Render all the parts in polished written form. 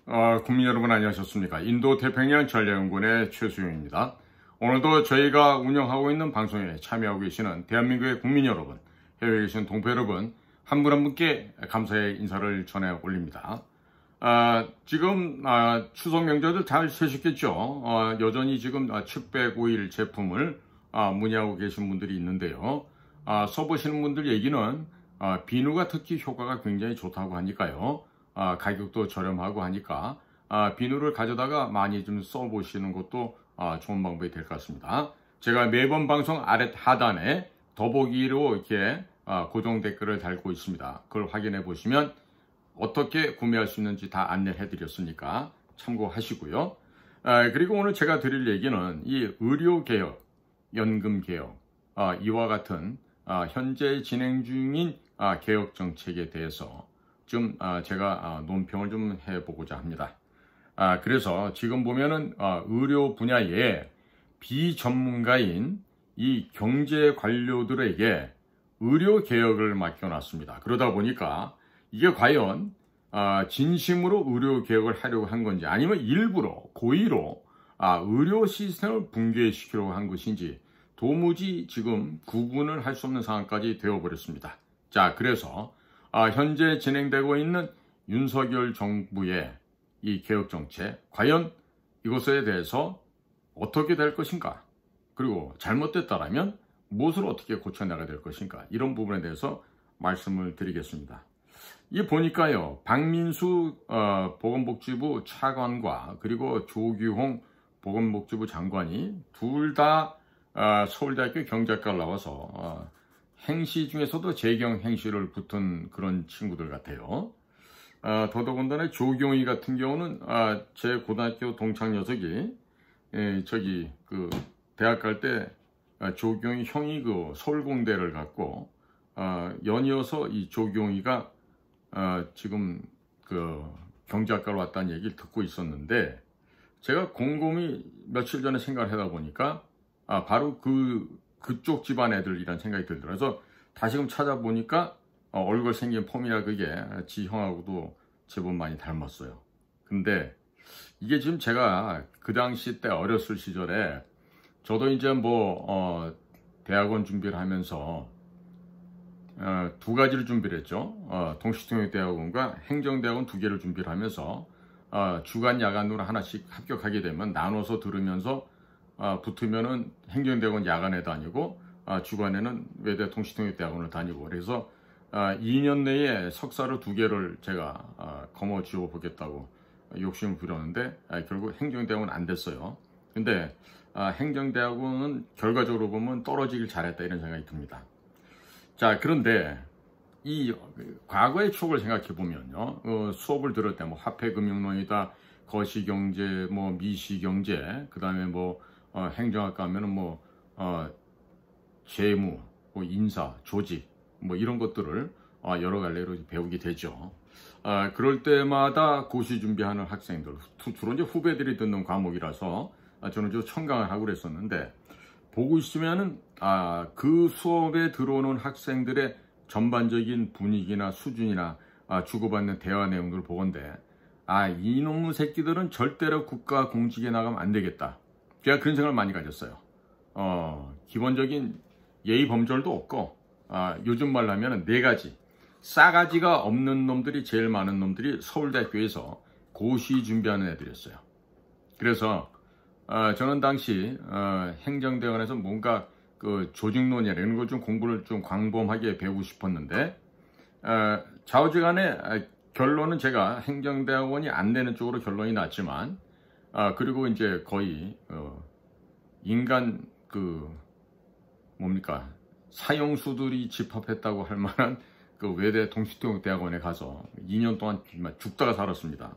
국민 여러분 안녕하셨습니까? 인도 태평양 전략연구원의 최수용입니다. 오늘도 저희가 운영하고 있는 방송에 참여하고 계시는 대한민국의 국민 여러분, 해외에 계신 동포 여러분, 한 분 한 분께 감사의 인사를 전해 올립니다. 지금 추석 명절들 잘 쉬셨겠죠? 여전히 지금 705일 제품을 문의하고 계신 분들이 있는데요. 써보시는 분들 얘기는 비누가 특히 효과가 굉장히 좋다고 하니까요. 가격도 저렴하고 하니까 비누를 가져다가 많이 좀 써보시는 것도 좋은 방법이 될 것 같습니다. 제가 매번 방송 아래 하단에 더보기로 이렇게 고정 댓글을 달고 있습니다. 그걸 확인해 보시면 어떻게 구매할 수 있는지 다 안내해 드렸으니까 참고하시고요. 그리고 오늘 제가 드릴 얘기는 이 의료개혁, 연금개혁, 이와 같은 현재 진행 중인 개혁 정책에 대해서 좀 제가 논평을 좀 해보고자 합니다. 그래서 지금 보면은 의료 분야에 비전문가인 이 경제 관료들에게 의료 개혁을 맡겨놨습니다. 그러다 보니까 이게 과연 진심으로 의료 개혁을 하려고 한 건지 아니면 일부러 고의로 의료 시스템을 붕괴시키려고 한 것인지 도무지 지금 구분을 할 수 없는 상황까지 되어버렸습니다. 자, 그래서 현재 진행되고 있는 윤석열 정부의 이 개혁 정책, 과연 이것에 대해서 어떻게 될 것인가? 그리고 잘못됐다라면 무엇을 어떻게 고쳐나가야 될 것인가? 이런 부분에 대해서 말씀을 드리겠습니다. 이 보니까요, 박민수 보건복지부 차관과 그리고 조규홍 보건복지부 장관이 둘 다 서울대학교 경제학과를 나와서 행시 중에서도 재경 행시를 붙은 그런 친구들 같아요. 더더군다나 조경희 같은 경우는 제 고등학교 동창 녀석이 대학 갈 때 조경희 형이 그 서울공대를 갔고 연이어서 이 조경희가 지금 그 경제학과로 왔다는 얘기를 듣고 있었는데 제가 곰곰이 며칠 전에 생각을 하다 보니까 바로 그쪽 집안 애들이란 생각이 들더라고요. 그래서 다시금 찾아보니까 얼굴 생긴 폼이라 그게 지 형하고도 제법 많이 닮았어요. 근데 이게 지금 제가 그 당시 때 어렸을 시절에 저도 이제 대학원 준비를 하면서 두 가지를 준비를 했죠. 동시통역대학원과 행정대학원 두 개를 준비를 하면서 주간 야간으로 하나씩 합격하게 되면 나눠서 들으면서 붙으면은 행정대학원 야간에 다니고 주간에는 외대 동시통역대학원을 다니고 그래서 2년 내에 석사를 두 개를 제가 거머쥐어 보겠다고 욕심을 부렸는데 결국 행정대학원은 안 됐어요. 근데 행정대학원은 결과적으로 보면 떨어지길 잘했다 이런 생각이 듭니다. 자, 그런데 이 과거의 추억을 생각해 보면요, 수업을 들을 때 화폐금융론이다, 거시경제, 미시경제, 그 다음에 행정학과 하면은 재무, 인사, 조직, 이런 것들을 여러 갈래로 배우게 되죠. 그럴 때마다 고시 준비하는 학생들, 주로 이제 후배들이 듣는 과목이라서 저는 좀 청강을 하고 그랬었는데, 보고 있으면은 그 수업에 들어오는 학생들의 전반적인 분위기나 수준이나 주고받는 대화 내용들을 보건대 이놈의 새끼들은 절대로 국가 공직에 나가면 안 되겠다. 제가 그런 생각을 많이 가졌어요. 기본적인 예의 범절도 없고 요즘 말로 하면 네 가지 싸가지가 없는 놈들이 제일 많은 놈들이 서울대학교에서 고시 준비하는 애들이었어요. 그래서 저는 당시 행정대학원에서 뭔가 그 조직론이나 이런 걸 좀 공부를 좀 광범하게 배우고 싶었는데 좌우지간에 결론은 제가 행정대학원이 안 되는 쪽으로 결론이 났지만 그리고 이제 거의 인간 사형수들이 집합했다고 할 만한 그 외대 동시통역대학원에 가서 2년 동안 죽다가 살았습니다.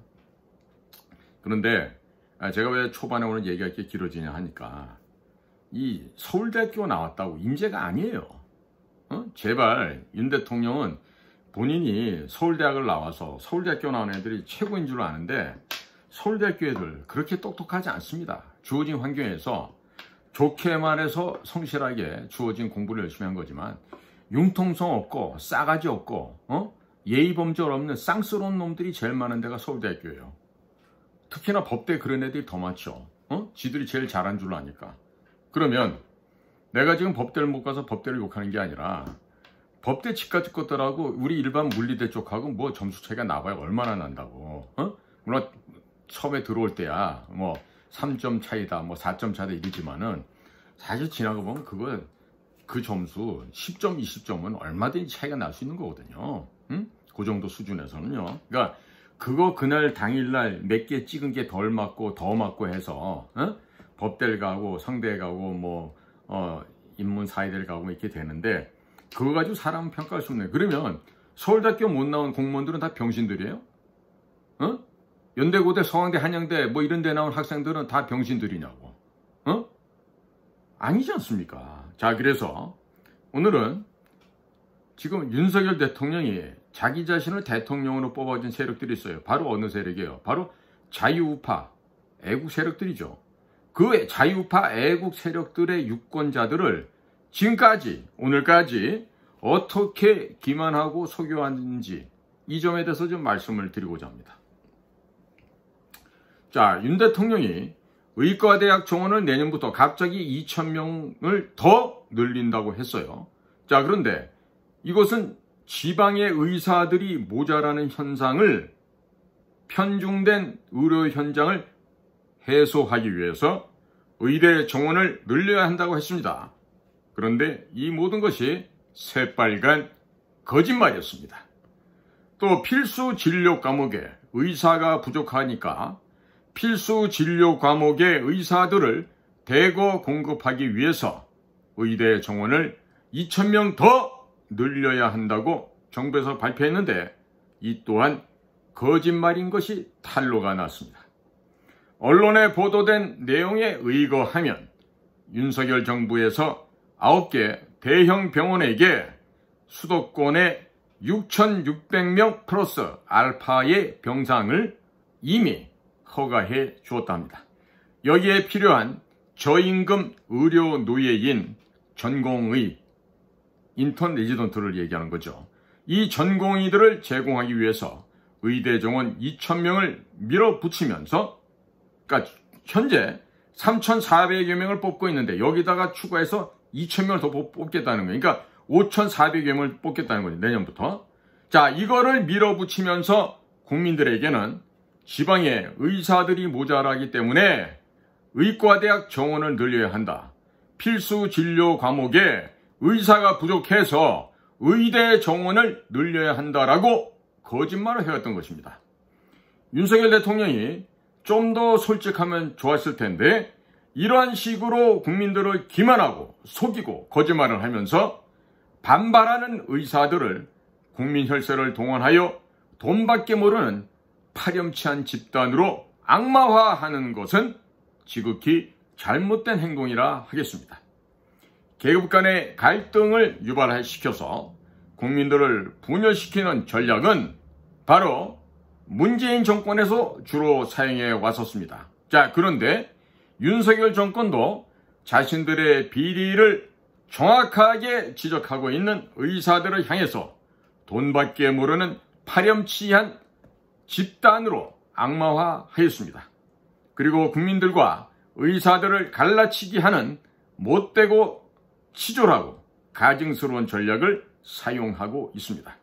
그런데 제가 왜 초반에 오늘 얘기할 게 길어지냐 하니까 이 서울대학교 나왔다고 인재가 아니에요. 제발 윤 대통령은 본인이 서울대학을 나와서 서울대학교 나온 애들이 최고인 줄 아는데 서울대학교 애들 그렇게 똑똑하지 않습니다. 주어진 환경에서 좋게 말해서 성실하게 주어진 공부를 열심히 한 거지만 융통성 없고 싸가지 없고 예의범절 없는 쌍스러운 놈들이 제일 많은 데가 서울대학교예요. 특히나 법대 그런 애들이 더 많죠. 지들이 제일 잘한 줄 아니까. 그러면 내가 지금 법대를 못 가서 법대를 욕하는 게 아니라 법대 치과집 것들하고 우리 일반 물리대 쪽하고 뭐 점수 차이가 나봐야 얼마나 난다고. 물론 처음에 들어올 때야 뭐 3점 차이다 뭐 4점 차이다 이러지만은 사실 지나가 보면 그 점수 10점 20점은 얼마든지 차이가 날 수 있는 거거든요. 그 정도 수준에서는요. 그러니까 그거 그날 당일날 몇 개 찍은 게 덜 맞고 더 맞고 해서 법대를 가고 상대에 가고 뭐 인문사회대를 가고 이렇게 되는데 그거 가지고 사람 평가할 수 없네. 그러면 서울대학교 못 나온 공무원들은 다 병신들이에요? 연대고대 서강대 한양대 뭐 이런 데 나온 학생들은 다 병신들이냐고. 아니지 않습니까? 자, 그래서 오늘은 지금 윤석열 대통령이 자기 자신을 대통령으로 뽑아준 세력들이 있어요. 바로 어느 세력이에요? 바로 자유우파 애국 세력들이죠. 그 자유우파 애국 세력들의 유권자들을 지금까지 오늘까지 어떻게 기만하고 속여왔는지 이 점에 대해서 좀 말씀을 드리고자 합니다. 자, 윤 대통령이 의과대학 정원을 내년부터 갑자기 2,000명을 더 늘린다고 했어요. 자, 그런데 이것은 지방의 의사들이 모자라는 현상을 편중된 의료 현장을 해소하기 위해서 의대 정원을 늘려야 한다고 했습니다. 그런데 이 모든 것이 새빨간 거짓말이었습니다. 또 필수 진료 과목에 의사가 부족하니까 필수 진료 과목의 의사들을 대거 공급하기 위해서 의대 정원을 2,000명 더 늘려야 한다고 정부에서 발표했는데 이 또한 거짓말인 것이 탄로가 났습니다. 언론에 보도된 내용에 의거하면 윤석열 정부에서 9개 대형 병원에게 수도권의 6,600명 플러스 알파의 병상을 이미 허가해 주었답니다. 여기에 필요한 저임금 의료 노예인 전공의 인턴 레지던트를 얘기하는 거죠. 이 전공의들을 제공하기 위해서 의대 정원 2,000명을 밀어붙이면서 그러니까 현재 3,400여 명을 뽑고 있는데 여기다가 추가해서 2,000명을 더 뽑겠다는 거예요. 그러니까 5,400여 명을 뽑겠다는 거죠. 내년부터. 자, 이거를 밀어붙이면서 국민들에게는 지방에 의사들이 모자라기 때문에 의과대학 정원을 늘려야 한다. 필수 진료 과목에 의사가 부족해서 의대 정원을 늘려야 한다라고 거짓말을 해왔던 것입니다. 윤석열 대통령이 좀 더 솔직하면 좋았을 텐데 이러한 식으로 국민들을 기만하고 속이고 거짓말을 하면서 반발하는 의사들을 국민 혈세를 동원하여 돈밖에 모르는 파렴치한 집단으로 악마화하는 것은 지극히 잘못된 행동이라 하겠습니다. 계급 간의 갈등을 유발시켜서 국민들을 분열시키는 전략은 바로 문재인 정권에서 주로 사용해 왔었습니다. 자, 그런데 윤석열 정권도 자신들의 비리를 정확하게 지적하고 있는 의사들을 향해서 돈밖에 모르는 파렴치한 집단으로 악마화하였습니다. 그리고 국민들과 의사들을 갈라치기 하는 못되고 치졸하고 가증스러운 전략을 사용하고 있습니다.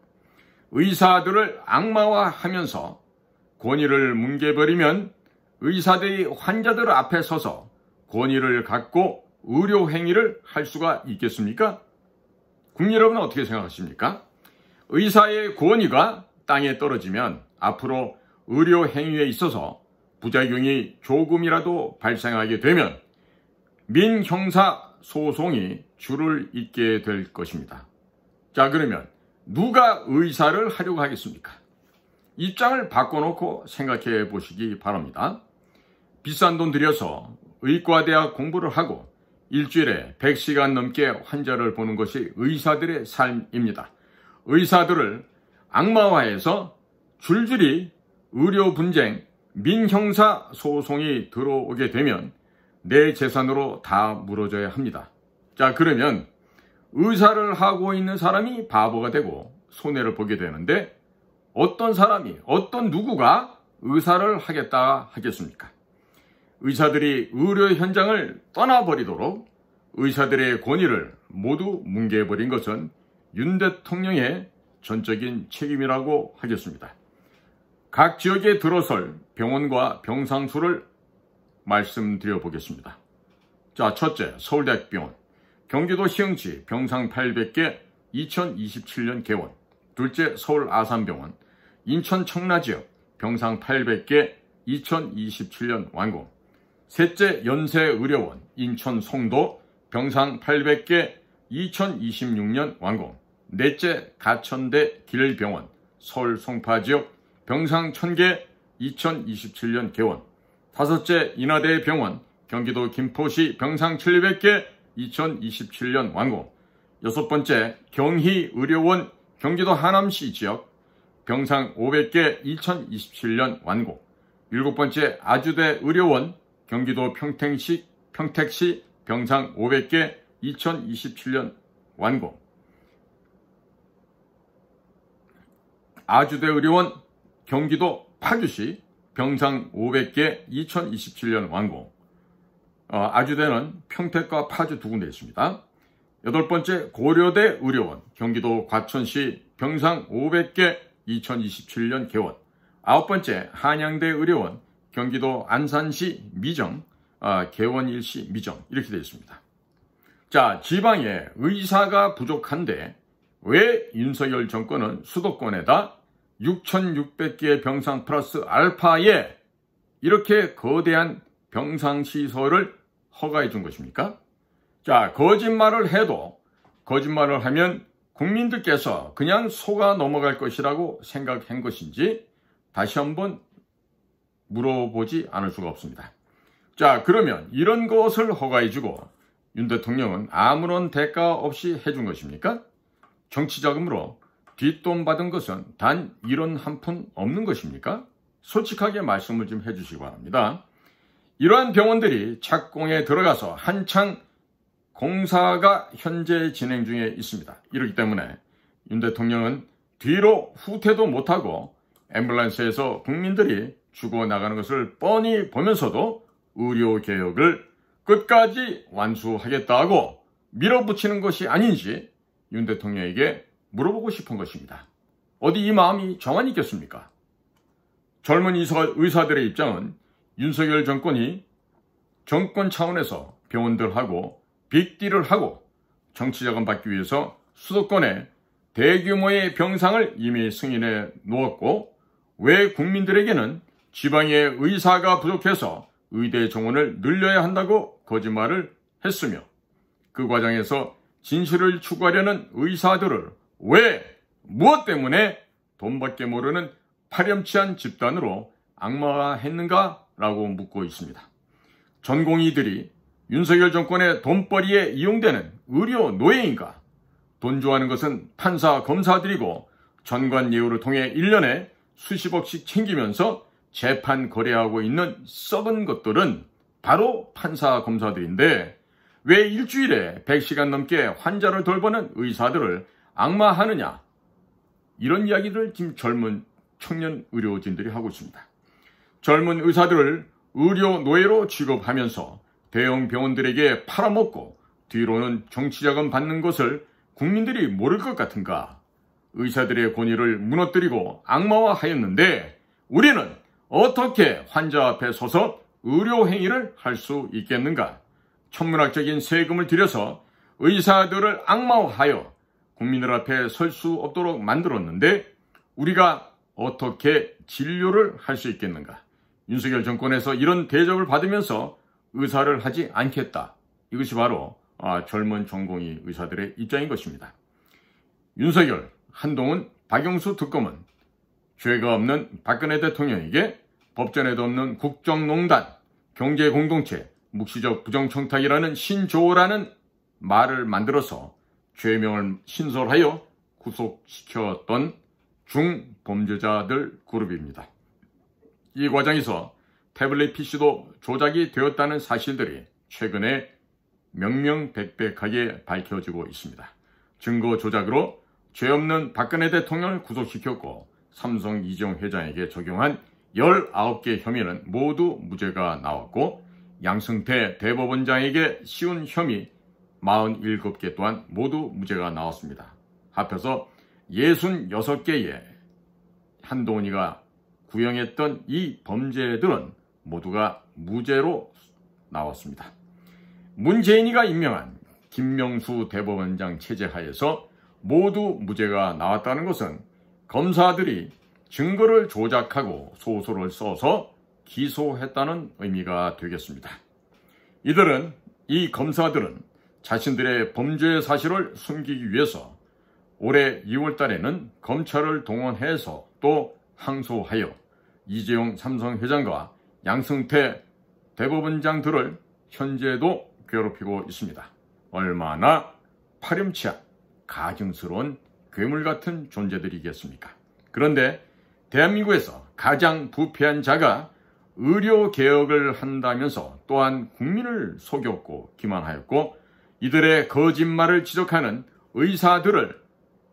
의사들을 악마화하면서 권위를 뭉개버리면 의사들이 환자들 앞에 서서 권위를 갖고 의료 행위를 할 수가 있겠습니까? 국민 여러분은 어떻게 생각하십니까? 의사의 권위가 땅에 떨어지면 앞으로 의료 행위에 있어서 부작용이 조금이라도 발생하게 되면 민형사 소송이 줄을 잇게 될 것입니다. 자, 그러면 누가 의사를 하려고 하겠습니까? 입장을 바꿔놓고 생각해 보시기 바랍니다. 비싼 돈 들여서 의과대학 공부를 하고 일주일에 100시간 넘게 환자를 보는 것이 의사들의 삶입니다. 의사들을 악마화해서 줄줄이 의료 분쟁, 민형사 소송이 들어오게 되면 내 재산으로 다 물어줘야 합니다. 자, 그러면 의사를 하고 있는 사람이 바보가 되고 손해를 보게 되는데 어떤 사람이, 어떤 누구가 의사를 하겠다 하겠습니까? 의사들이 의료 현장을 떠나버리도록 의사들의 권위를 모두 뭉개버린 것은 윤 대통령의 전적인 책임이라고 하겠습니다. 각 지역에 들어설 병원과 병상 수를 말씀드려 보겠습니다. 자, 첫째, 서울대학병원. 경기도 시흥시 병상 800개 2027년 개원. 둘째, 서울 아산병원. 인천 청라지역 병상 800개 2027년 완공. 셋째, 연세의료원 인천 송도 병상 800개 2026년 완공. 넷째, 가천대 길병원 서울 송파지역 병상 1000개 2027년 개원. 다섯째, 인하대병원 경기도 김포시 병상 700개 2027년 완공. 여섯 번째, 경희의료원 경기도 하남시 지역 병상 500개 2027년 완공. 일곱 번째, 아주대 의료원 경기도 평택시 병상 500개 2027년 완공. 아주대 의료원 경기도 파주시 병상 500개 2027년 완공. 아주대는 평택과 파주 두 군데 있습니다. 여덟 번째, 고려대 의료원 경기도 과천시 병상 500개 2027년 개원. 아홉 번째, 한양대 의료원 경기도 안산시 미정 개원 일시 미정 이렇게 되어 있습니다. 자, 지방에 의사가 부족한데 왜 윤석열 정권은 수도권에다 6,600개의 병상 플러스 알파에 이렇게 거대한 병상시설을 허가해 준 것입니까? 자, 거짓말을 하면 국민들께서 그냥 속아 넘어갈 것이라고 생각한 것인지 다시 한번 물어보지 않을 수가 없습니다. 자, 그러면 이런 것을 허가해주고 윤 대통령은 아무런 대가 없이 해준 것입니까? 정치자금으로 뒷돈 받은 것은 단 1원 한 푼 없는 것입니까? 솔직하게 말씀을 좀 해주시기 바랍니다. 이러한 병원들이 착공에 들어가서 한창 공사가 현재 진행 중에 있습니다. 이렇기 때문에 윤 대통령은 뒤로 후퇴도 못하고 앰뷸런스에서 국민들이 죽어나가는 것을 뻔히 보면서도 의료개혁을 끝까지 완수하겠다고 밀어붙이는 것이 아닌지 윤 대통령에게 물어보고 싶은 것입니다. 어디 이 마음이 정안이 있겠습니까? 젊은 의사들의 입장은 윤석열 정권이 정권 차원에서 병원들하고 빅딜을 하고 정치자금 받기 위해서 수도권에 대규모의 병상을 이미 승인해 놓았고 왜 국민들에게는 지방에 의사가 부족해서 의대 정원을 늘려야 한다고 거짓말을 했으며 그 과정에서 진실을 추구하려는 의사들을 왜 무엇 때문에 돈밖에 모르는 파렴치한 집단으로 악마화했는가라고 묻고 있습니다. 전공의들이 윤석열 정권의 돈벌이에 이용되는 의료 노예인가? 돈 좋아하는 것은 판사 검사들이고 전관 예우를 통해 1년에 수십억씩 챙기면서 재판 거래하고 있는 썩은 것들은 바로 판사 검사들인데 왜 일주일에 100시간 넘게 환자를 돌보는 의사들을 악마하느냐? 이런 이야기를 지금 젊은 청년 의료진들이 하고 있습니다. 젊은 의사들을 의료 노예로 취급하면서 대형 병원들에게 팔아먹고 뒤로는 정치자금 받는 것을 국민들이 모를 것 같은가? 의사들의 권위를 무너뜨리고 악마화하였는데 우리는 어떻게 환자 앞에 서서 의료행위를 할 수 있겠는가? 천문학적인 세금을 들여서 의사들을 악마화하여 국민들 앞에 설 수 없도록 만들었는데 우리가 어떻게 진료를 할 수 있겠는가? 윤석열 정권에서 이런 대접을 받으면서 의사를 하지 않겠다. 이것이 바로 젊은 전공의 의사들의 입장인 것입니다. 윤석열, 한동훈, 박영수 특검은 죄가 없는 박근혜 대통령에게 법전에도 없는 국정농단, 경제공동체, 묵시적 부정청탁이라는 신조어라는 말을 만들어서 죄명을 신설하여 구속시켰던 중범죄자들 그룹입니다. 이 과정에서 태블릿 PC도 조작이 되었다는 사실들이 최근에 명명백백하게 밝혀지고 있습니다. 증거 조작으로 죄 없는 박근혜 대통령을 구속시켰고 삼성 이재용 회장에게 적용한 19개 혐의는 모두 무죄가 나왔고 양승태 대법원장에게 씌운 혐의 47개 또한 모두 무죄가 나왔습니다. 합해서 66개의 한동훈이가 구형했던 이 범죄들은 모두가 무죄로 나왔습니다. 문재인이가 임명한 김명수 대법원장 체제 하에서 모두 무죄가 나왔다는 것은 검사들이 증거를 조작하고 소설을 써서 기소했다는 의미가 되겠습니다. 이 검사들은 자신들의 범죄 사실을 숨기기 위해서 올해 2월 달에는 검찰을 동원해서 또 항소하여 이재용 삼성 회장과 양승태 대법원장들을 현재도 괴롭히고 있습니다. 얼마나 파렴치한 가증스러운 괴물 같은 존재들이겠습니까? 그런데 대한민국에서 가장 부패한 자가 의료개혁을 한다면서 또한 국민을 속였고 기만하였고 이들의 거짓말을 지적하는 의사들을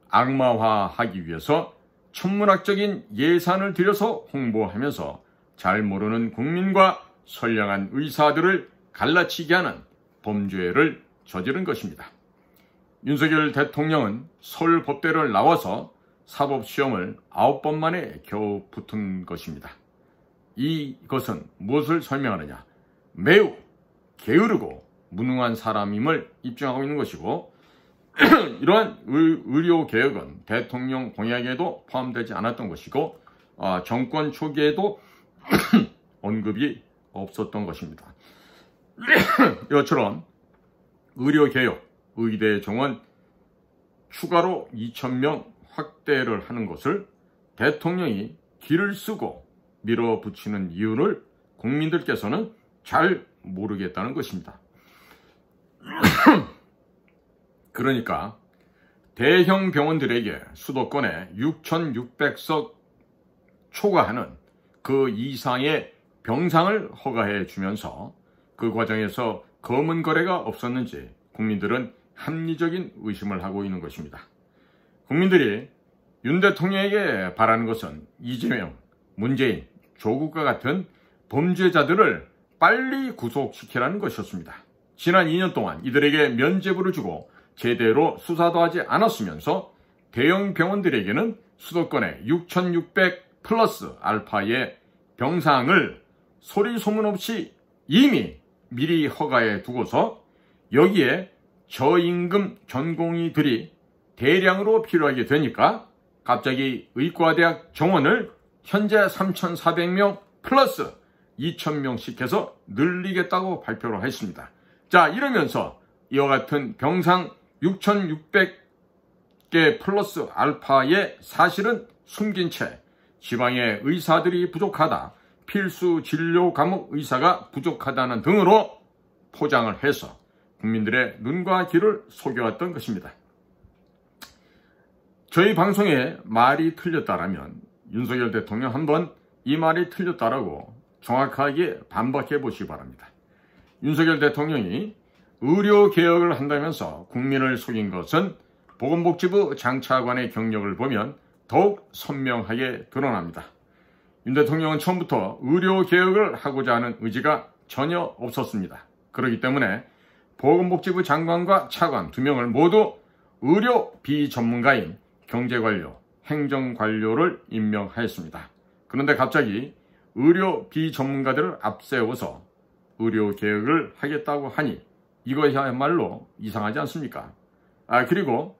악마화하기 위해서 천문학적인 예산을 들여서 홍보하면서 잘 모르는 국민과 선량한 의사들을 갈라치게 하는 범죄를 저지른 것입니다. 윤석열 대통령은 서울법대를 나와서 사법시험을 9번 만에 겨우 붙은 것입니다. 이것은 무엇을 설명하느냐? 매우 게으르고 무능한 사람임을 입증하고 있는 것이고 이러한 의료개혁은 대통령 공약에도 포함되지 않았던 것이고 정권 초기에도 언급이 없었던 것입니다. 이것처럼 의료개혁, 의대 정원 추가로 2,000명 확대를 하는 것을 대통령이 길을 쓰고 밀어붙이는 이유를 국민들께서는 잘 모르겠다는 것입니다. 그러니까 대형 병원들에게 수도권에 6,600석 초과하는 그 이상의 병상을 허가해 주면서 그 과정에서 검은 거래가 없었는지 국민들은 합리적인 의심을 하고 있는 것입니다. 국민들이 윤 대통령에게 바라는 것은 이재명, 문재인, 조국과 같은 범죄자들을 빨리 구속시키라는 것이었습니다. 지난 2년 동안 이들에게 면죄부를 주고 제대로 수사도 하지 않았으면서 대형 병원들에게는 수도권에 6,600 플러스 알파의 병상을 소리 소문 없이 이미 미리 허가해 두고서 여기에 저임금 전공의들이 대량으로 필요하게 되니까 갑자기 의과대학 정원을 현재 3,400명 플러스 2,000명씩 해서 늘리겠다고 발표를 했습니다. 자, 이러면서 이와 같은 병상 6,600개 플러스 알파의 사실은 숨긴 채 지방의 의사들이 부족하다, 필수 진료 과목 의사가 부족하다는 등으로 포장을 해서 국민들의 눈과 귀를 속여왔던 것입니다. 저희 방송에 말이 틀렸다라면 윤석열 대통령 한번 이 말이 틀렸다라고 정확하게 반박해 보시기 바랍니다. 윤석열 대통령이 의료개혁을 한다면서 국민을 속인 것은 보건복지부 장차관의 경력을 보면 더욱 선명하게 드러납니다. 윤 대통령은 처음부터 의료개혁을 하고자 하는 의지가 전혀 없었습니다. 그렇기 때문에 보건복지부 장관과 차관 2명을 모두 의료 비전문가인 경제관료, 행정관료를 임명하였습니다. 그런데 갑자기 의료 비전문가들을 앞세워서 의료개혁을 하겠다고 하니 이거야말로 이상하지 않습니까? 그리고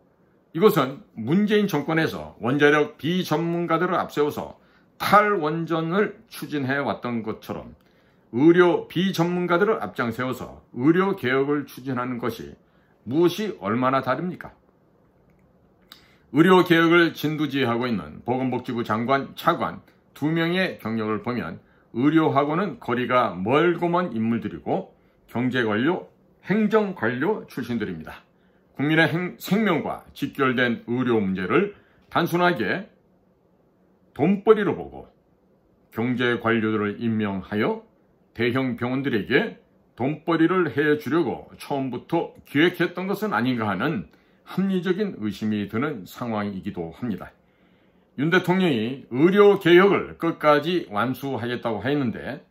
이것은 문재인 정권에서 원자력 비전문가들을 앞세워서 탈원전을 추진해왔던 것처럼 의료 비전문가들을 앞장세워서 의료개혁을 추진하는 것이 무엇이 얼마나 다릅니까? 의료개혁을 진두지휘하고 있는 보건복지부 장관, 차관 2명의 경력을 보면 의료하고는 거리가 멀고 먼 인물들이고 경제관료, 행정관료 출신들입니다. 국민의 생명과 직결된 의료 문제를 단순하게 돈벌이로 보고 경제관료들을 임명하여 대형 병원들에게 돈벌이를 해주려고 처음부터 기획했던 것은 아닌가 하는 합리적인 의심이 드는 상황이기도 합니다. 윤 대통령이 의료개혁을 끝까지 완수하겠다고 했는데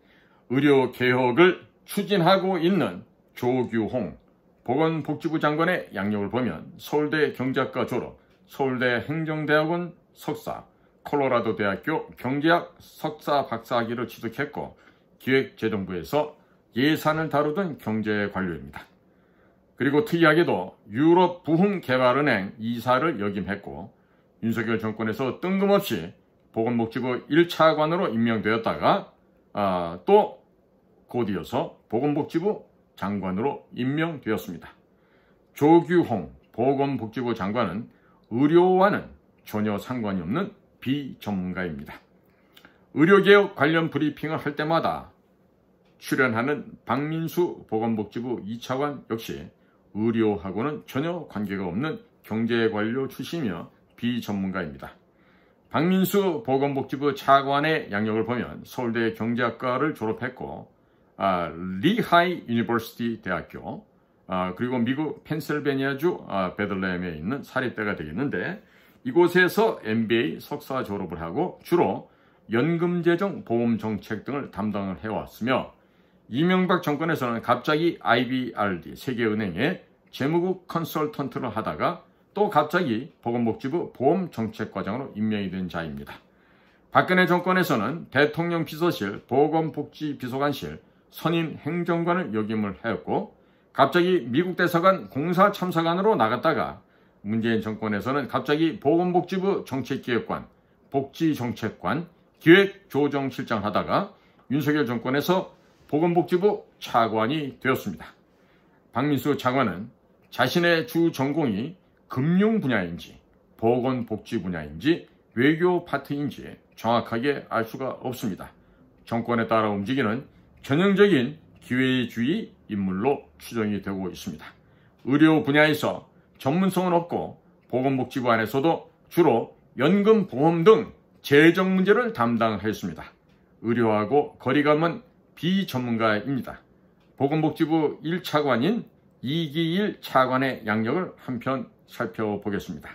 의료개혁을 추진하고 있는 조규홍 보건복지부 장관의 양력을 보면 서울대 경제학과 졸업, 서울대 행정대학원 석사, 콜로라도 대학교 경제학 석사 박사학위를 취득했고 기획재정부에서 예산을 다루던 경제관료입니다. 그리고 특이하게도 유럽 부흥개발은행 이사를 역임했고 윤석열 정권에서 뜬금없이 보건복지부 1차관으로 임명되었다가 또 곧이어서 보건복지부 장관으로 임명되었습니다. 조규홍 보건복지부 장관은 의료와는 전혀 상관이 없는 비전문가입니다. 의료개혁 관련 브리핑을 할 때마다 출연하는 박민수 보건복지부 2차관 역시 의료하고는 전혀 관계가 없는 경제관료 출신이며 비전문가입니다. 박민수 보건복지부 차관의 양력을 보면 서울대 경제학과를 졸업했고 리하이 유니버시티 대학교 그리고 미국 펜실베니아주 베들레헴에 있는 사립대가 되겠는데 이곳에서 MBA 석사 졸업을 하고 주로 연금재정 보험정책 등을 담당을 해왔으며 이명박 정권에서는 갑자기 IBRD 세계은행의 재무국 컨설턴트를 하다가 또 갑자기 보건복지부 보험정책과장으로 임명이 된 자입니다. 박근혜 정권에서는 대통령 비서실 보건복지비서관실 선임 행정관을 역임을 하였고 갑자기 미국 대사관 공사참사관으로 나갔다가 문재인 정권에서는 갑자기 보건복지부 정책기획관, 복지정책관, 기획조정실장 하다가 윤석열 정권에서 보건복지부 차관이 되었습니다. 박민수 차관은 자신의 주 전공이 금융 분야인지 보건복지 분야인지 외교 파트인지 정확하게 알 수가 없습니다. 정권에 따라 움직이는 전형적인 기회주의 인물로 추정이 되고 있습니다. 의료 분야에서 전문성은 없고 보건복지부 안에서도 주로 연금, 보험 등 재정 문제를 담당했습니다. 의료하고 거리가 먼 비전문가입니다. 보건복지부 1차관인 이기일 차관의 양력을 한편 살펴보겠습니다.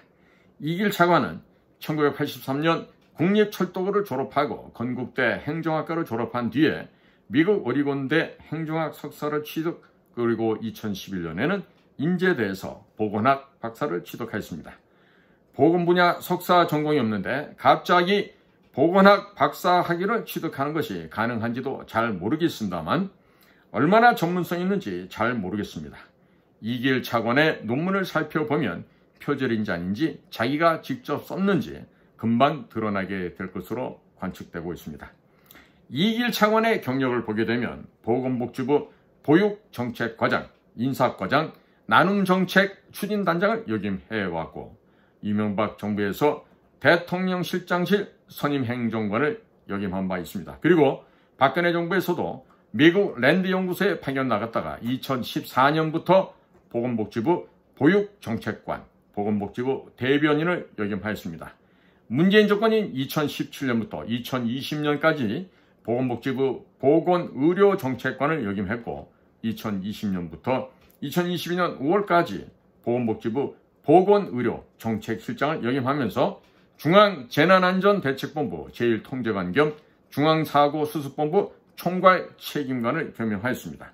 이기일 차관은 1983년 국립철도고를 졸업하고 건국대 행정학과를 졸업한 뒤에 미국 오리곤대 행정학 석사를 취득 그리고 2011년에는 인제대에서 보건학 박사를 취득했습니다. 보건 분야 석사 전공이 없는데 갑자기 보건학 박사 학위를 취득하는 것이 가능한지도 잘 모르겠습니다만 얼마나 전문성이 있는지 잘 모르겠습니다. 이길 차관의 논문을 살펴보면 표절인지 아닌지 자기가 직접 썼는지 금방 드러나게 될 것으로 관측되고 있습니다. 이길 차관의 경력을 보게 되면 보건복지부 보육정책과장, 인사과장, 나눔정책 추진단장을 역임해왔고 이명박 정부에서 대통령실장실 선임행정관을 역임한 바 있습니다. 그리고 박근혜 정부에서도 미국 랜드연구소에 파견 나갔다가 2014년부터 보건복지부 보육정책관, 보건복지부 대변인을 역임하였습니다. 문재인 정권인 2017년부터 2020년까지 보건복지부 보건의료정책관을 역임했고 2020년부터 2022년 5월까지 보건복지부 보건의료정책실장을 역임하면서 중앙재난안전대책본부 제1통제관 겸 중앙사고수습본부 총괄 책임관을 겸임하였습니다.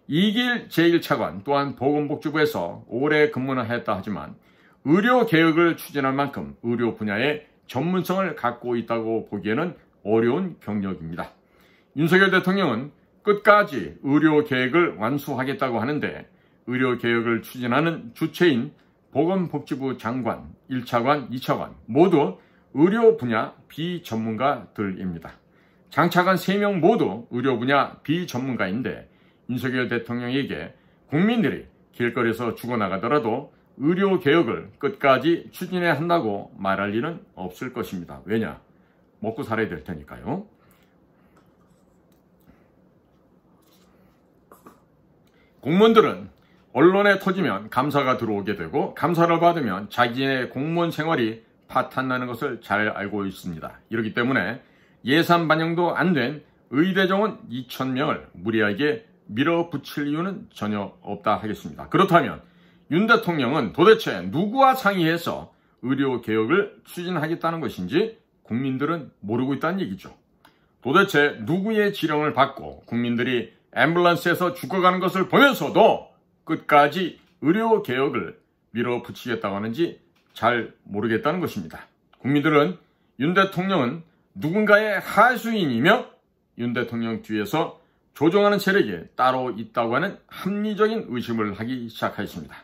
이길 제1차관 또한 보건복지부에서 오래 근무를 했다 하지만 의료개혁을 추진할 만큼 의료 분야에 전문성을 갖고 있다고 보기에는 어려운 경력입니다. 윤석열 대통령은 끝까지 의료개혁을 완수하겠다고 하는데 의료개혁을 추진하는 주체인 보건복지부 장관, 1차관, 2차관 모두 의료 분야 비전문가들입니다. 장차관 3명 모두 의료 분야 비전문가인데 윤석열 대통령에게 국민들이 길거리에서 죽어나가더라도 의료개혁을 끝까지 추진해야 한다고 말할 리는 없을 것입니다. 왜냐? 먹고 살아야 될 테니까요. 공무원들은 언론에 터지면 감사가 들어오게 되고 감사를 받으면 자기의 공무원 생활이 파탄나는 것을 잘 알고 있습니다. 이렇기 때문에 예산 반영도 안 된 의대정원 2,000명을 무리하게 밀어붙일 이유는 전혀 없다 하겠습니다. 그렇다면 윤 대통령은 도대체 누구와 상의해서 의료개혁을 추진하겠다는 것인지 국민들은 모르고 있다는 얘기죠. 도대체 누구의 지령을 받고 국민들이 앰뷸런스에서 죽어가는 것을 보면서도 끝까지 의료개혁을 밀어붙이겠다고 하는지 잘 모르겠다는 것입니다. 국민들은 윤 대통령은 누군가의 하수인이며 윤 대통령 뒤에서 조종하는 세력이 따로 있다고 하는 합리적인 의심을 하기 시작하였습니다.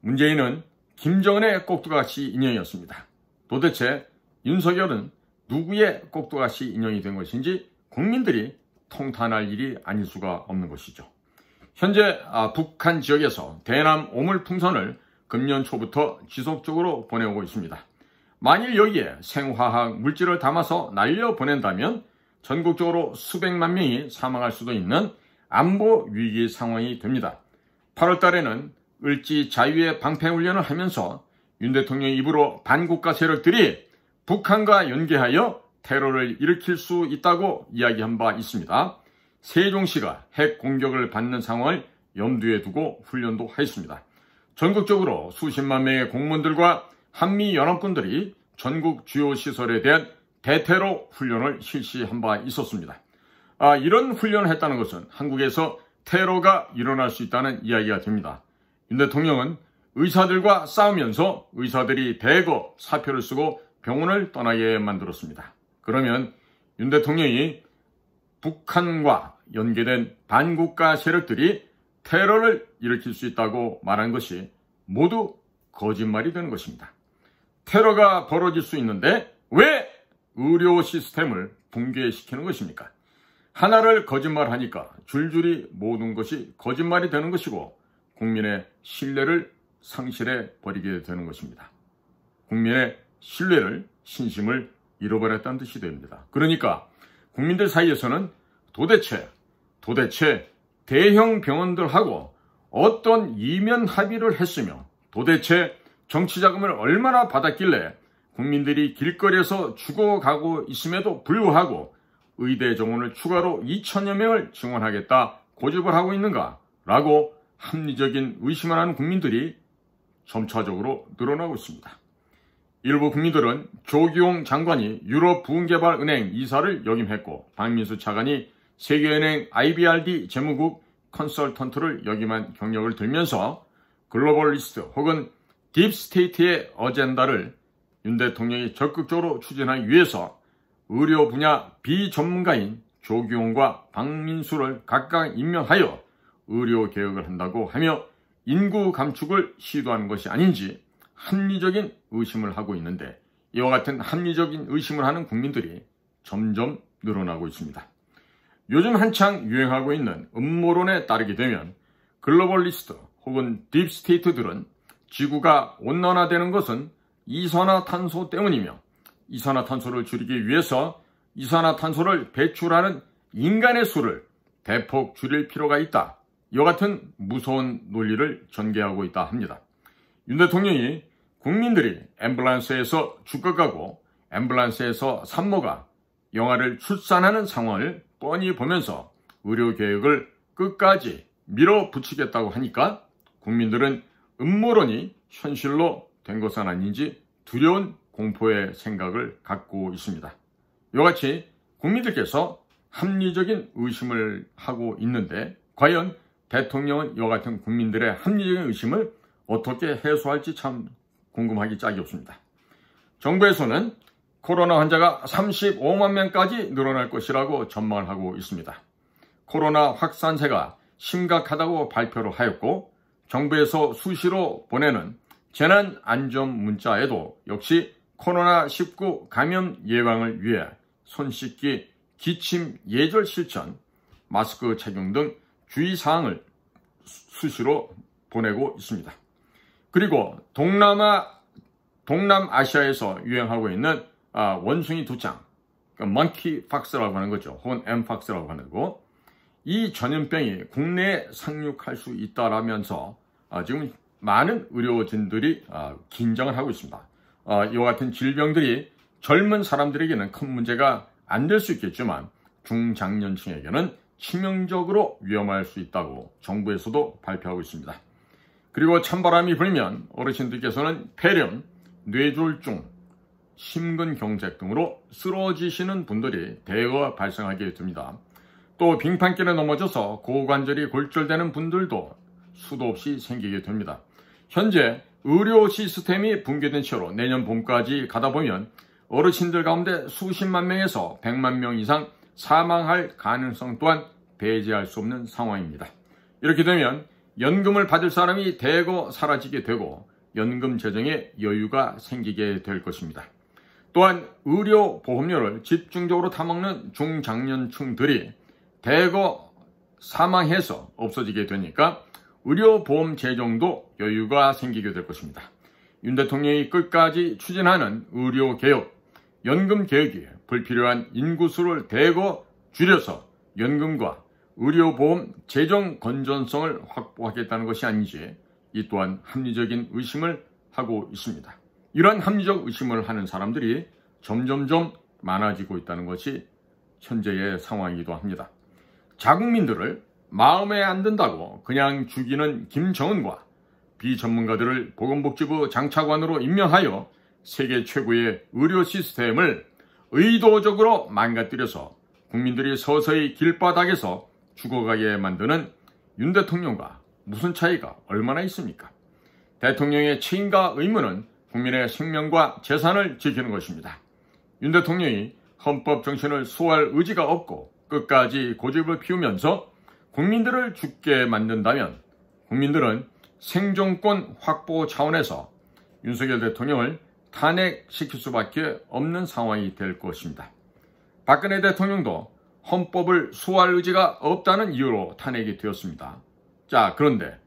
문재인은 김정은의 꼭두각시 인형이었습니다. 도대체 윤석열은 누구의 꼭두각시 인형이 된 것인지 국민들이 통탄할 일이 아닐 수가 없는 것이죠. 현재 북한 지역에서 대남 오물풍선을 금년 초부터 지속적으로 보내오고 있습니다. 만일 여기에 생화학 물질을 담아서 날려보낸다면 전국적으로 수백만 명이 사망할 수도 있는 안보 위기 상황이 됩니다. 8월 달에는 을지 자유의 방패훈련을 하면서 윤 대통령 입으로 반국가 세력들이 북한과 연계하여 테러를 일으킬 수 있다고 이야기한 바 있습니다. 세종시가 핵 공격을 받는 상황을 염두에 두고 훈련도 하였습니다. 전국적으로 수십만 명의 공무원들과 한미연합군들이 전국 주요 시설에 대한 대테러 훈련을 실시한 바 있었습니다. 이런 훈련을 했다는 것은 한국에서 테러가 일어날 수 있다는 이야기가 됩니다. 윤 대통령은 의사들과 싸우면서 의사들이 대거 사표를 쓰고 병원을 떠나게 만들었습니다. 그러면 윤 대통령이 북한과 연계된 반국가 세력들이 테러를 일으킬 수 있다고 말한 것이 모두 거짓말이 되는 것입니다. 테러가 벌어질 수 있는데 왜 의료 시스템을 붕괴시키는 것입니까? 하나를 거짓말하니까 줄줄이 모든 것이 거짓말이 되는 것이고 국민의 신뢰를 상실해 버리게 되는 것입니다. 국민의 신뢰를, 신심을 잃어버렸다는 뜻이 됩니다. 그러니까 국민들 사이에서는 도대체 대형 병원들하고 어떤 이면 합의를 했으며 도대체 정치자금을 얼마나 받았길래 국민들이 길거리에서 죽어가고 있음에도 불구하고 의대 정원을 추가로 2천여 명을 증원하겠다 고집을 하고 있는가라고 합리적인 의심을 하는 국민들이 점차적으로 늘어나고 있습니다. 일부 국민들은 조기용 장관이 유럽부흥개발은행 이사를 역임했고 박민수 차관이 세계은행 IBRD 재무국 컨설턴트를 역임한 경력을 들면서 글로벌리스트 혹은 딥스테이트의 어젠다를 윤 대통령이 적극적으로 추진하기 위해서 의료 분야 비전문가인 조기용과 박민수를 각각 임명하여 의료개혁을 한다고 하며 인구 감축을 시도하는 것이 아닌지 합리적인 의심을 하고 있는데 이와 같은 합리적인 의심을 하는 국민들이 점점 늘어나고 있습니다. 요즘 한창 유행하고 있는 음모론에 따르게 되면 글로벌리스트 혹은 딥스테이트들은 지구가 온난화되는 것은 이산화탄소 때문이며 이산화탄소를 줄이기 위해서 이산화탄소를 배출하는 인간의 수를 대폭 줄일 필요가 있다. 이와 같은 무서운 논리를 전개하고 있다 합니다. 윤 대통령이 국민들이 앰뷸런스에서 죽어가고 앰뷸런스에서 산모가 영아를 출산하는 상황을 뻔히 보면서 의료개혁을 끝까지 밀어붙이겠다고 하니까 국민들은 음모론이 현실로 된 것은 아닌지 두려운 공포의 생각을 갖고 있습니다. 이와 같이 국민들께서 합리적인 의심을 하고 있는데 과연 대통령은 이와 같은 국민들의 합리적인 의심을 어떻게 해소할지 참 궁금하기 짝이 없습니다. 정부에서는 코로나 환자가 35만 명까지 늘어날 것이라고 전망을 하고 있습니다. 코로나 확산세가 심각하다고 발표를 하였고 정부에서 수시로 보내는 재난안전 문자에도 역시 코로나19 감염 예방을 위해 손 씻기, 기침 예절 실천, 마스크 착용 등 주의사항을 수시로 보내고 있습니다. 그리고 동남아시아에서 유행하고 있는 원숭이 두짱, 먼키 팍스라고 하는 거죠. 혹은 엠팍스라고 하는 거. 이 전염병이 국내에 상륙할 수 있다라면서 지금 많은 의료진들이 긴장을 하고 있습니다. 이와 같은 질병들이 젊은 사람들에게는 큰 문제가 안 될 수 있겠지만 중장년층에게는 치명적으로 위험할 수 있다고 정부에서도 발표하고 있습니다. 그리고 찬바람이 불면 어르신들께서는 폐렴, 뇌졸중, 심근경색 등으로 쓰러지시는 분들이 대거 발생하게 됩니다. 또 빙판길에 넘어져서 고관절이 골절되는 분들도 수도 없이 생기게 됩니다. 현재 의료 시스템이 붕괴된 채로 내년 봄까지 가다 보면 어르신들 가운데 수십만 명에서 100만 명 이상 사망할 가능성 또한 배제할 수 없는 상황입니다. 이렇게 되면 연금을 받을 사람이 대거 사라지게 되고 연금 재정에 여유가 생기게 될 것입니다. 또한 의료 보험료를 집중적으로 타먹는 중장년층들이 대거 사망해서 없어지게 되니까 의료보험 재정도 여유가 생기게 될 것입니다. 윤 대통령이 끝까지 추진하는 의료개혁, 연금개혁이 불필요한 인구수를 대거 줄여서 연금과 의료보험 재정 건전성을 확보하겠다는 것이 아닌지 이 또한 합리적인 의심을 하고 있습니다. 이러한 합리적 의심을 하는 사람들이 점점점 많아지고 있다는 것이 현재의 상황이기도 합니다. 자국민들을 마음에 안 든다고 그냥 죽이는 김정은과 비전문가들을 보건복지부 장차관으로 임명하여 세계 최고의 의료 시스템을 의도적으로 망가뜨려서 국민들이 서서히 길바닥에서 죽어가게 만드는 윤 대통령과 무슨 차이가 얼마나 있습니까? 대통령의 책임과 의무는 국민의 생명과 재산을 지키는 것입니다. 윤 대통령이 헌법 정신을 수호할 의지가 없고 끝까지 고집을 피우면서 국민들을 죽게 만든다면 국민들은 생존권 확보 차원에서 윤석열 대통령을 탄핵시킬 수밖에 없는 상황이 될 것입니다. 박근혜 대통령도 헌법을 수호할 의지가 없다는 이유로 탄핵이 되었습니다. 자, 그런데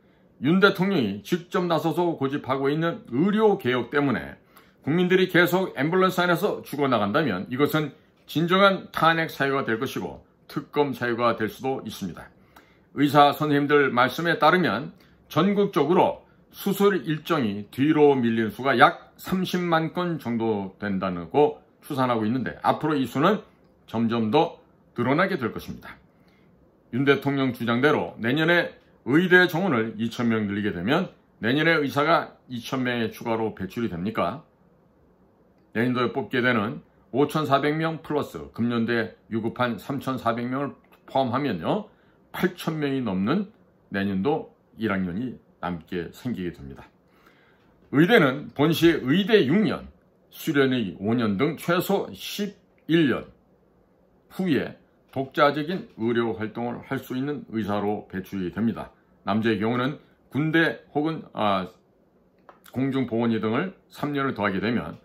윤 대통령이 직접 나서서 고집하고 있는 의료개혁 때문에 국민들이 계속 앰뷸런스 안에서 죽어나간다면 이것은 진정한 탄핵 사유가 될 것이고 특검 사유가 될 수도 있습니다. 의사 선생님들 말씀에 따르면 전국적으로 수술 일정이 뒤로 밀린 수가 약 30만 건 정도 된다고 추산하고 있는데 앞으로 이 수는 점점 더 늘어나게 될 것입니다. 윤 대통령 주장대로 내년에 의대 정원을 2,000명 늘리게 되면 내년에 의사가 2,000명의 추가로 배출이 됩니까? 내년도에 뽑게 되는 5,400명 플러스 금년도에 유급한 3,400명을 포함하면요 8,000명이 넘는 내년도 1학년이 남게 생기게 됩니다. 의대는 본시 의대 6년, 수련의 5년 등 최소 11년 후에 독자적인 의료 활동을 할 수 있는 의사로 배출이 됩니다. 남자의 경우는 군대 혹은 공중보건의 등을 3년을 더하게 되면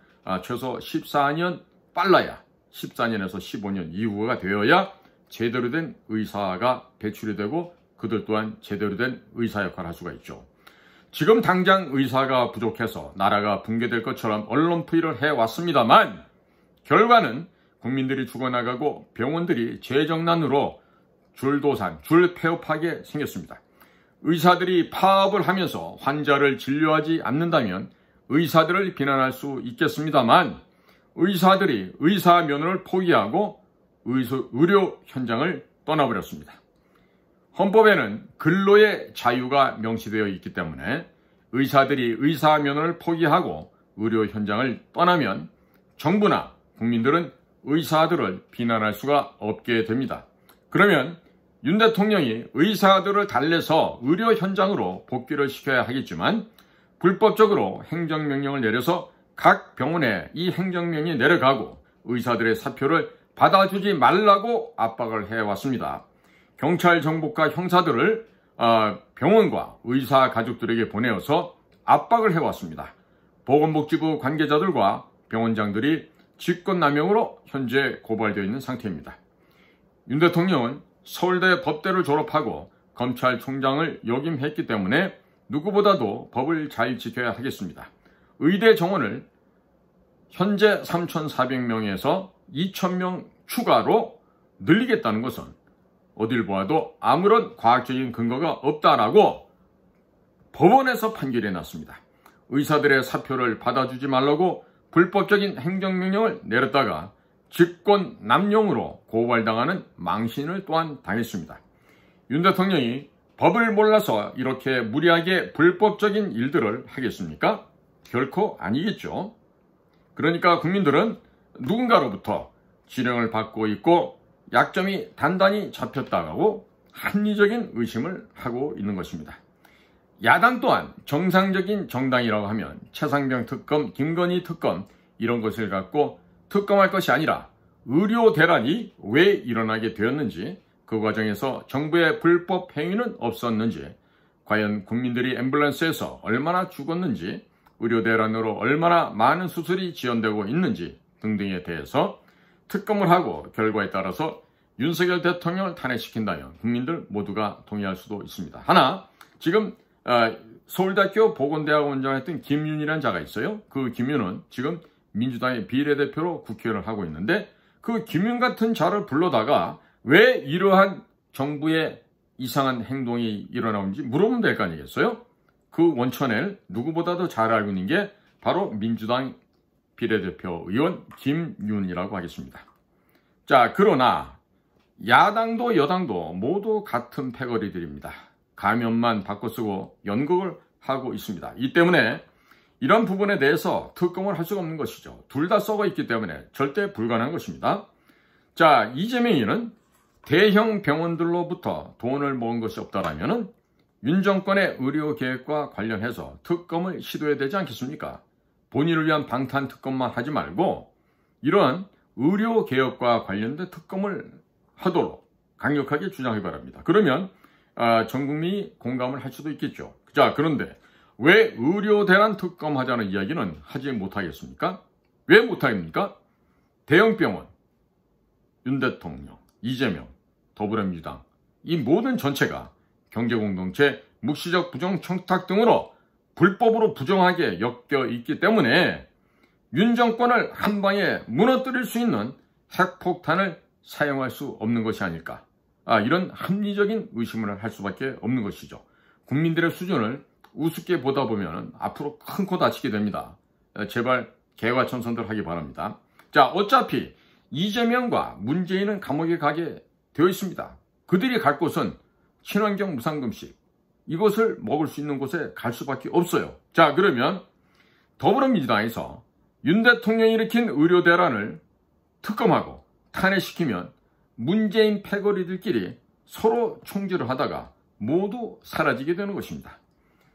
최소 14년 빨라야 14년에서 15년 이후가 되어야 제대로 된 의사가 배출이 되고 그들 또한 제대로 된 의사 역할을 할 수가 있죠. 지금 당장 의사가 부족해서 나라가 붕괴될 것처럼 언론 풀이를 해왔습니다만 결과는 국민들이 죽어나가고 병원들이 재정난으로 줄도산, 줄폐업하게 생겼습니다. 의사들이 파업을 하면서 환자를 진료하지 않는다면 의사들을 비난할 수 있겠습니다만 의사들이 의사 면허를 포기하고 의료 현장을 떠나버렸습니다. 헌법에는 근로의 자유가 명시되어 있기 때문에 의사들이 의사 면허를 포기하고 의료 현장을 떠나면 정부나 국민들은 의사들을 비난할 수가 없게 됩니다. 그러면 윤 대통령이 의사들을 달래서 의료 현장으로 복귀를 시켜야 하겠지만 불법적으로 행정명령을 내려서 각 병원에 이 행정명령이 내려가고 의사들의 사표를 받아주지 말라고 압박을 해왔습니다. 경찰 정보과 형사들을 병원과 의사 가족들에게 보내어서 압박을 해왔습니다. 보건복지부 관계자들과 병원장들이 직권남용으로 현재 고발되어 있는 상태입니다. 윤 대통령은 서울대 법대를 졸업하고 검찰총장을 역임했기 때문에 누구보다도 법을 잘 지켜야 하겠습니다. 의대 정원을 현재 3,400명에서 2,000명 추가로 늘리겠다는 것은 어딜 보아도 아무런 과학적인 근거가 없다라고 법원에서 판결이 났습니다. 의사들의 사표를 받아주지 말라고 불법적인 행정명령을 내렸다가 직권남용으로 고발당하는 망신을 또한 당했습니다. 윤 대통령이 법을 몰라서 이렇게 무리하게 불법적인 일들을 하겠습니까? 결코 아니겠죠. 그러니까 국민들은 누군가로부터 지령을 받고 있고 약점이 단단히 잡혔다고 합리적인 의심을 하고 있는 것입니다. 야당 또한 정상적인 정당이라고 하면 최상병 특검, 김건희 특검 이런 것을 갖고 특검할 것이 아니라 의료 대란이 왜 일어나게 되었는지, 그 과정에서 정부의 불법 행위는 없었는지, 과연 국민들이 앰뷸런스에서 얼마나 죽었는지, 의료 대란으로 얼마나 많은 수술이 지연되고 있는지 등등에 대해서 특검을 하고 결과에 따라서 윤석열 대통령을 탄핵시킨다면 국민들 모두가 동의할 수도 있습니다. 하나, 지금 서울대학교 보건대학원장 했던 김윤이라는 자가 있어요. 그 김윤은 지금 민주당의 비례대표로 국회의원을 하고 있는데, 그 김윤 같은 자를 불러다가 왜 이러한 정부의 이상한 행동이 일어나는지 물어보면 될 거 아니겠어요? 그 원천을 누구보다도 잘 알고 있는 게 바로 민주당 비례대표 의원 김윤이라고 하겠습니다. 자, 그러나 야당도 여당도 모두 같은 패거리들입니다. 가면만 바꿔쓰고 연극을 하고 있습니다. 이 때문에 이런 부분에 대해서 특검을 할 수가 없는 것이죠. 둘 다 썩어 있기 때문에 절대 불가능한 것입니다. 자, 이재명이는 대형 병원들로부터 돈을 모은 것이 없다라면 윤 정권의 의료계획과 관련해서 특검을 시도해야 되지 않겠습니까? 본인을 위한 방탄 특검만 하지 말고 이런 의료개혁과 관련된 특검을 하도록 강력하게 주장해 바랍니다. 그러면 전 국민이 공감을 할 수도 있겠죠. 자, 그런데 왜 의료 대란 특검하자는 이야기는 하지 못하겠습니까? 왜 못합니까? 대형 병원, 윤 대통령, 이재명, 더불어민주당 이 모든 전체가 경제공동체, 묵시적 부정 청탁 등으로 불법으로 부정하게 엮여 있기 때문에 윤 정권을 한 방에 무너뜨릴 수 있는 핵폭탄을 사용할 수 없는 것이 아닐까. 이런 합리적인 의심을 할 수밖에 없는 것이죠. 국민들의 수준을 우습게 보다 보면 앞으로 큰 코 다치게 됩니다. 제발 개과천선들 하기 바랍니다. 자, 어차피 이재명과 문재인은 감옥에 가게 되어 있습니다. 그들이 갈 곳은 친환경 무상급식, 이것을 먹을 수 있는 곳에 갈 수밖에 없어요. 자, 그러면 더불어민주당에서 윤 대통령이 일으킨 의료 대란을 특검하고 탄핵시키면 문재인 패거리들끼리 서로 총질을 하다가 모두 사라지게 되는 것입니다.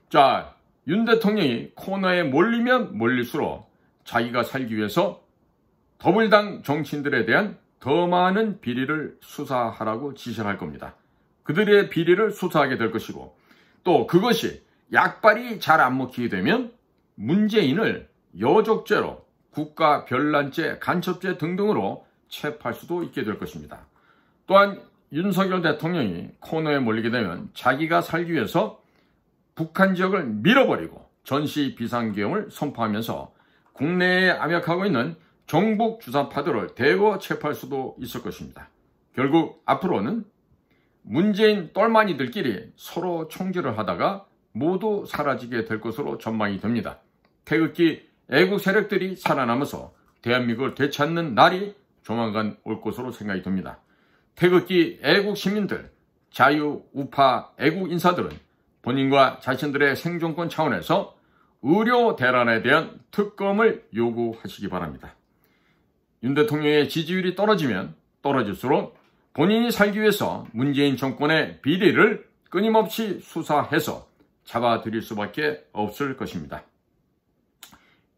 자, 윤 대통령이 코너에 몰리면 몰릴수록 자기가 살기 위해서 더불당 정치인들에 대한 더 많은 비리를 수사하라고 지시를 할 겁니다. 그들의 비리를 수사하게 될 것이고, 또 그것이 약발이 잘 안 먹히게 되면 문재인을 여적죄로 국가 별난죄, 간첩죄 등등으로 체포할 수도 있게 될 것입니다. 또한 윤석열 대통령이 코너에 몰리게 되면 자기가 살기 위해서 북한 지역을 밀어버리고 전시 비상계엄을 선포하면서 국내에 암약하고 있는 종북 주사파들을 대거 체포할 수도 있을 것입니다. 결국 앞으로는 문재인 똘마니들끼리 서로 총질을 하다가 모두 사라지게 될 것으로 전망이 됩니다. 태극기 애국 세력들이 살아남아서 대한민국을 되찾는 날이 조만간 올 것으로 생각이 됩니다. 태극기 애국 시민들, 자유, 우파, 애국 인사들은 본인과 자신들의 생존권 차원에서 의료 대란에 대한 특검을 요구하시기 바랍니다. 윤 대통령의 지지율이 떨어지면 떨어질수록 본인이 살기 위해서 문재인 정권의 비리를 끊임없이 수사해서 잡아들일 수밖에 없을 것입니다.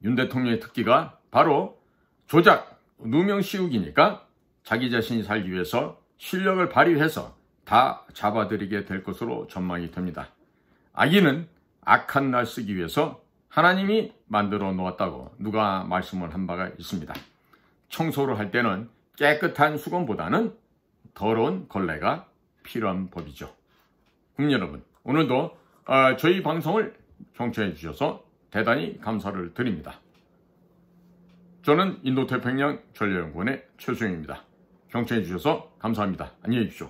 윤 대통령의 특기가 바로 조작, 누명 씌우기니까 자기 자신이 살기 위해서 실력을 발휘해서 다 잡아들이게 될 것으로 전망이 됩니다. 악인은 악한 날 쓰기 위해서 하나님이 만들어 놓았다고 누가 말씀을 한 바가 있습니다. 청소를 할 때는 깨끗한 수건보다는 더러운 걸레가 필요한 법이죠. 국민 여러분, 오늘도 저희 방송을 경청해 주셔서 대단히 감사를 드립니다. 저는 인도태평양 전략연구원의 최수영입니다. 경청해 주셔서 감사합니다. 안녕히 계십시오.